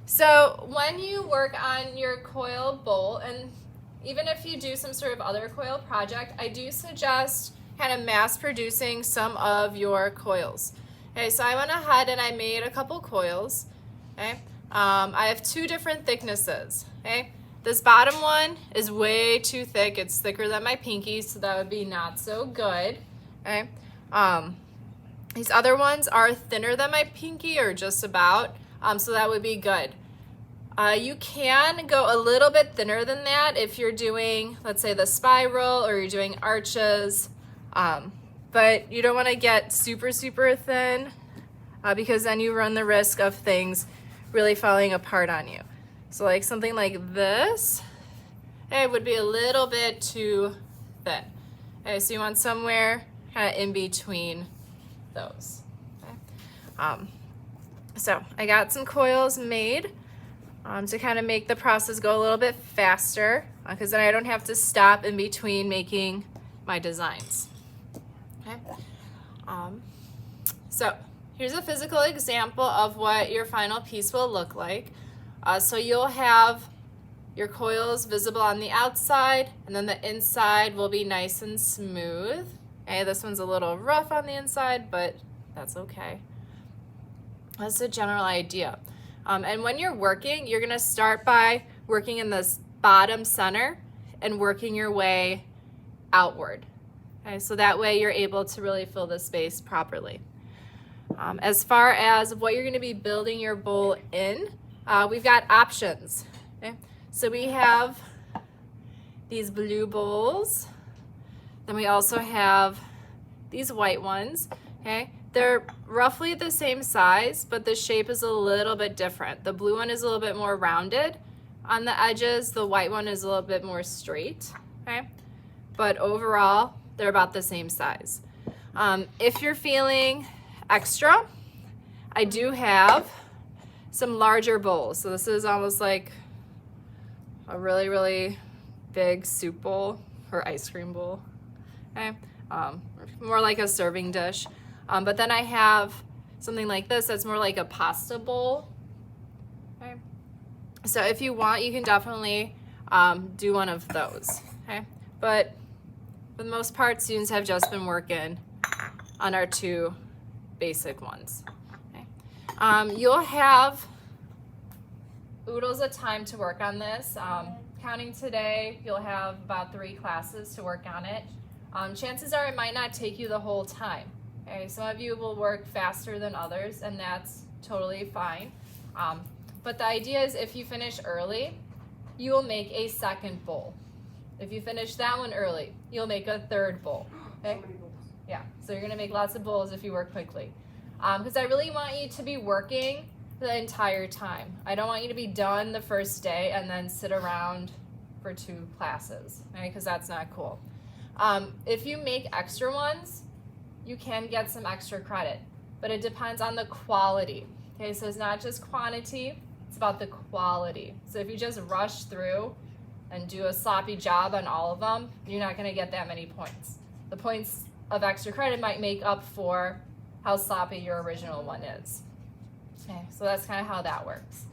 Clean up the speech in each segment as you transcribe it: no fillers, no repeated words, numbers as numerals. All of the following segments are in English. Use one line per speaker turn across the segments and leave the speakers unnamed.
So when you work on your coil bowl, and even if you do some sort of other coil project, I do suggest kind of mass producing some of your coils. Okay, so I went ahead and I made a couple coils. Okay, I have two different thicknesses. Okay, this bottom one is way too thick. It's thicker than my pinky, so that would be not so good. Okay, these other ones are thinner than my pinky, or just about, so that would be good. You can go a little bit thinner than that if you're doing, let's say, the spiral, or you're doing arches, but you don't want to get super thin, because then you run the risk of things really falling apart on you. So like something like this, it would be a little bit too thin. Okay, so you want somewhere kind of in between those. Okay. So I got some coils made to kind of make the process go a little bit faster, because then I don't have to stop in between making my designs. Okay. So here's a physical example of what your final piece will look like. So you'll have your coils visible on the outside, and then the inside will be nice and smooth. Okay, this one's a little rough on the inside, but that's okay. That's the general idea. And when you're working, you're gonna start by working in this bottom center and working your way outward. Okay, so that way you're able to really fill the space properly. As far as what you're gonna be building your bowl in, we've got options. Okay? So we have these blue bowls. Then we also have these white ones. Okay? They're roughly the same size, but the shape is a little bit different. The blue one is a little bit more rounded on the edges. The white one is a little bit more straight. Okay? But overall, they're about the same size. If you're feeling extra, I do have some larger bowls. So this is almost like a really big soup bowl or ice cream bowl. Okay? More like a serving dish. But then I have something like this that's more like a pasta bowl. Okay? So if you want, you can definitely do one of those. Okay? But for the most part, students have just been working on our two basic ones. Okay? You'll have oodles of time to work on this. Counting today, you'll have about 3 classes to work on it. Chances are it might not take you the whole time. Okay, some of you will work faster than others, and that's totally fine. But the idea is, if you finish early, you will make a second bowl. If you finish that one early, you'll make a third bowl. Okay? Yeah, so you're gonna make lots of bowls if you work quickly. Because I really want you to be working the entire time. I don't want you to be done the first day and then sit around for 2 classes, okay? Because that's not cool. If you make extra ones, you can get some extra credit, but it depends on the quality. Okay, so it's not just quantity, it's about the quality. So if you just rush through and do a sloppy job on all of them, you're not gonna get that many points. The points of extra credit might make up for how sloppy your original one is. Okay, so that's kind of how that works.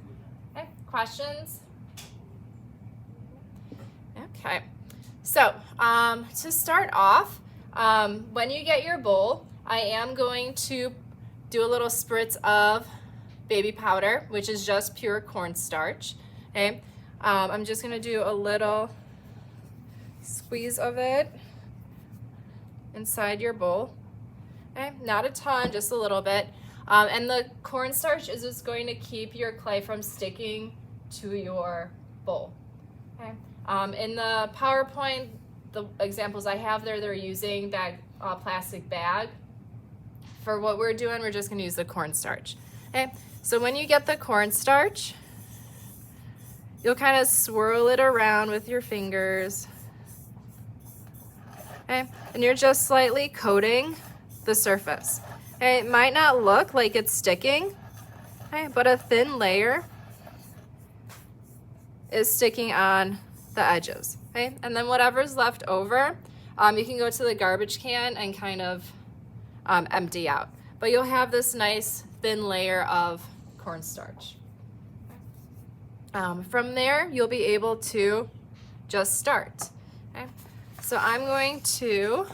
Okay, questions? Okay, so to start off, when you get your bowl, I am going to do a little spritz of baby powder, which is just pure cornstarch. Okay, I'm just gonna do a little squeeze of it inside your bowl. Okay, not a ton, just a little bit. And the cornstarch is just going to keep your clay from sticking to your bowl. Okay, in the PowerPoint, the examples I have there, they're using that plastic bag. For what we're doing, we're just gonna use the cornstarch. Okay, so when you get the cornstarch, you'll kind of swirl it around with your fingers. Okay, and you're just slightly coating the surface. Okay, it might not look like it's sticking, okay, but a thin layer is sticking on the edges. Okay, and then whatever's left over, you can go to the garbage can and kind of empty out. But you'll have this nice thin layer of cornstarch. From there, you'll be able to just start. Okay? So I'm going to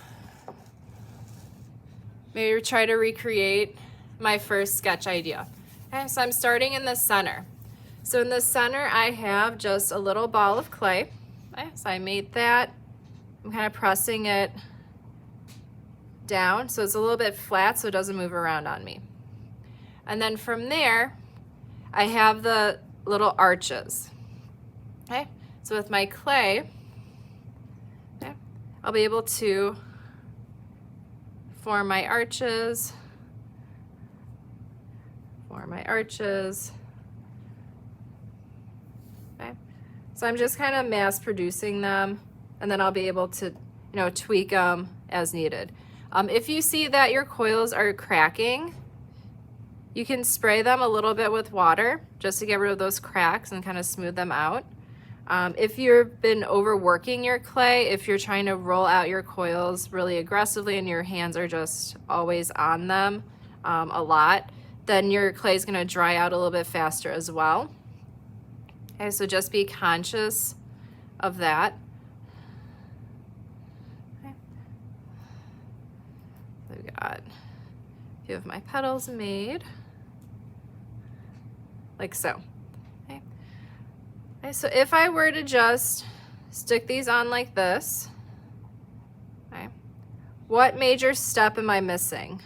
maybe try to recreate my first sketch idea. Okay, so I'm starting in the center. So in the center, I have just a little ball of clay. Okay, so I made that. I'm kind of pressing it down so it's a little bit flat so it doesn't move around on me. And then from there, I have the little arches. Okay, so with my clay, okay, I'll be able to form my arches, Okay, so I'm just kind of mass producing them, and then I'll be able to, tweak them as needed. If you see that your coils are cracking, you can spray them a little bit with water just to get rid of those cracks and kind of smooth them out. If you've been overworking your clay, if you're trying to roll out your coils really aggressively and your hands are just always on them a lot, then your clay is going to dry out a little bit faster as well. Okay, so just be conscious of that. Okay. We've got a few of my petals made, like so. Okay. Okay, so if I were to just stick these on like this, okay, what major step am I missing?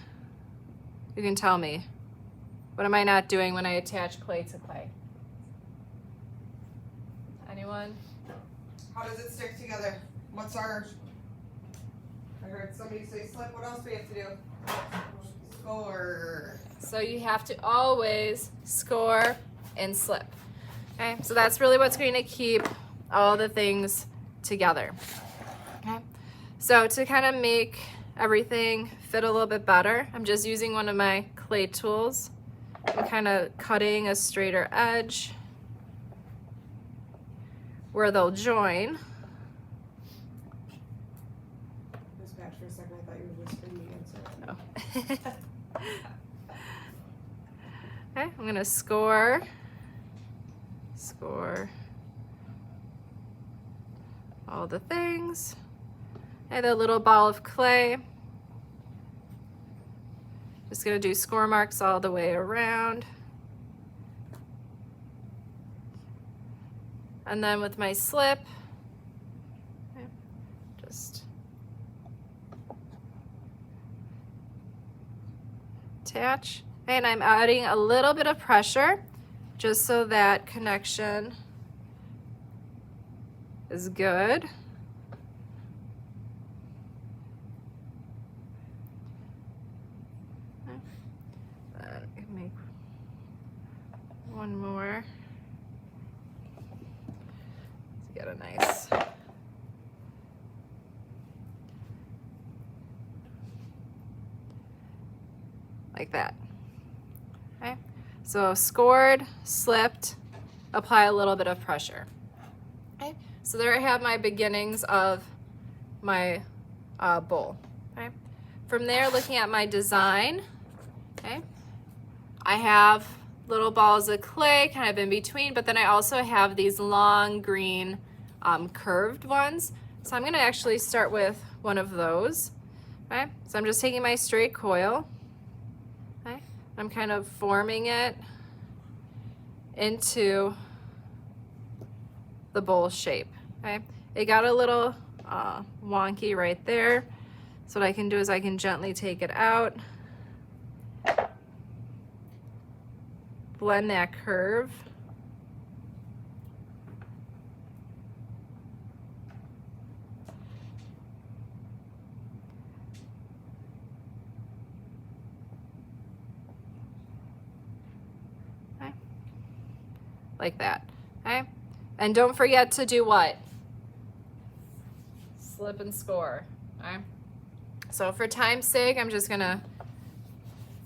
You can tell me. What am I not doing when I attach clay to clay? Anyone?
How does it stick together? What's our... I heard somebody say slip. What else do we have to do? Score.
So you have to always score and slip. Okay, so that's really what's going to keep all the things together. Okay, so to kind of make everything fit a little bit better, I'm just using one of my clay tools. I'm kind of cutting a straighter edge where they'll join.
Just back for a second, I thought you were whispering the answer.
Oh. Okay, I'm gonna score all the things. And a little ball of clay. Just gonna do score marks all the way around. And then with my slip, okay, just attach. And I'm adding a little bit of pressure just so that connection is good. Make one more to get a nice like that. Okay, so scored, slipped, apply a little bit of pressure. Okay, so there I have my beginnings of my bowl. Okay, from there, looking at my design, okay, I have little balls of clay kind of in between, but then I also have these long green curved ones. So I'm going to actually start with one of those. Okay, so I'm just taking my straight coil. Okay, I'm kind of forming it into the bowl shape. Okay, it got a little wonky right there. So what I can do is I can gently take it out, blend that curve. Okay. Like that. Okay? And don't forget to do what? Slip and score. Okay? So for time's sake, I'm just gonna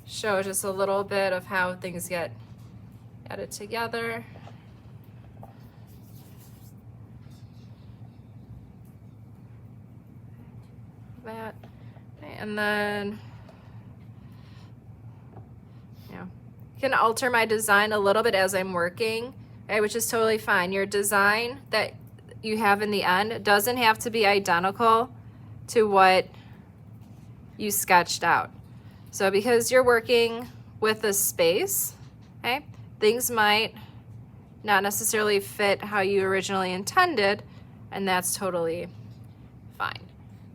show just a little bit of how things get added together. That. Okay, and then, you can alter my design a little bit as I'm working. okay, which is totally fine. Your design that you have in the end doesn't have to be identical to what you sketched out. So because you're working with a space, okay, things might not necessarily fit how you originally intended, and that's totally fine.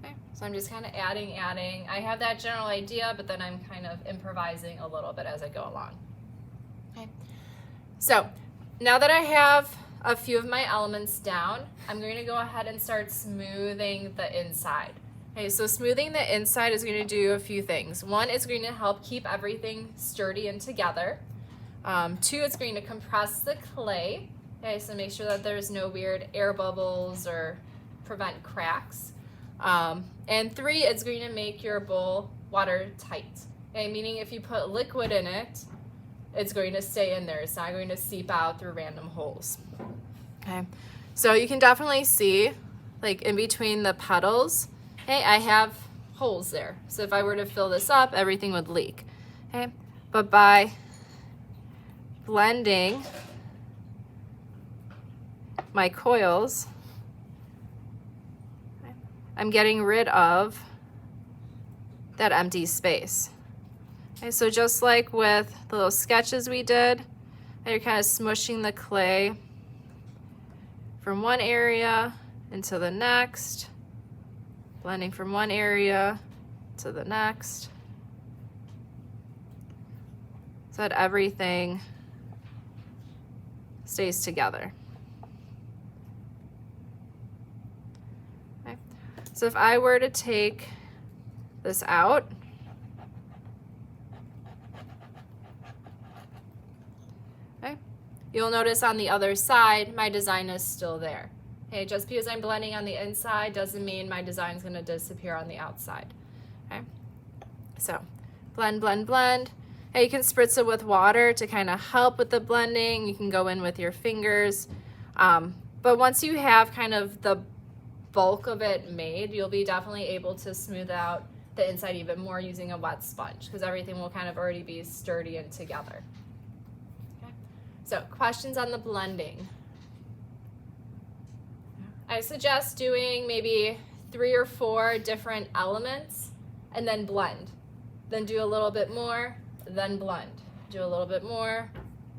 Okay, so I'm just kind of adding. I have that general idea, but then I'm kind of improvising a little bit as I go along. Okay, so now that I have a few of my elements down, I'm going to go ahead and start smoothing the inside. Okay, so smoothing the inside is going to do a few things. One, it's going to help keep everything sturdy and together. Two, it's going to compress the clay. Okay, so make sure that there's no weird air bubbles or prevent cracks. And three, it's going to make your bowl watertight. Okay, meaning if you put liquid in it, it's going to stay in there. It's not going to seep out through random holes. Okay, so you can definitely see, like in between the petals, okay, I have holes there. So if I were to fill this up, everything would leak. Okay, but by blending my coils, I'm getting rid of that empty space. Okay, so just like with the little sketches we did, you're kind of smushing the clay from one area into the next, blending from one area to the next, so that everything stays together. Okay. So if I were to take this out, okay, you'll notice on the other side my design is still there. Okay, just because I'm blending on the inside doesn't mean my design is going to disappear on the outside. Okay, so blend, blend, blend. And you can spritz it with water to kind of help with the blending. You can go in with your fingers. But once you have kind of the bulk of it made, you'll be definitely able to smooth out the inside even more using a wet sponge, because everything will kind of already be sturdy and together. Okay. So questions on the blending? I suggest doing maybe 3 or 4 different elements and then blend. Then do a little bit more, then blend. Do a little bit more,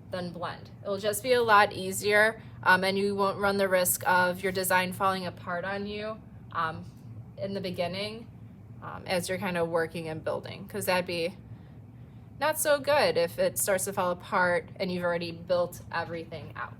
then blend. It'll just be a lot easier, and you won't run the risk of your design falling apart on you in the beginning as you're kind of working and building, because that'd be not so good if it starts to fall apart and you've already built everything out.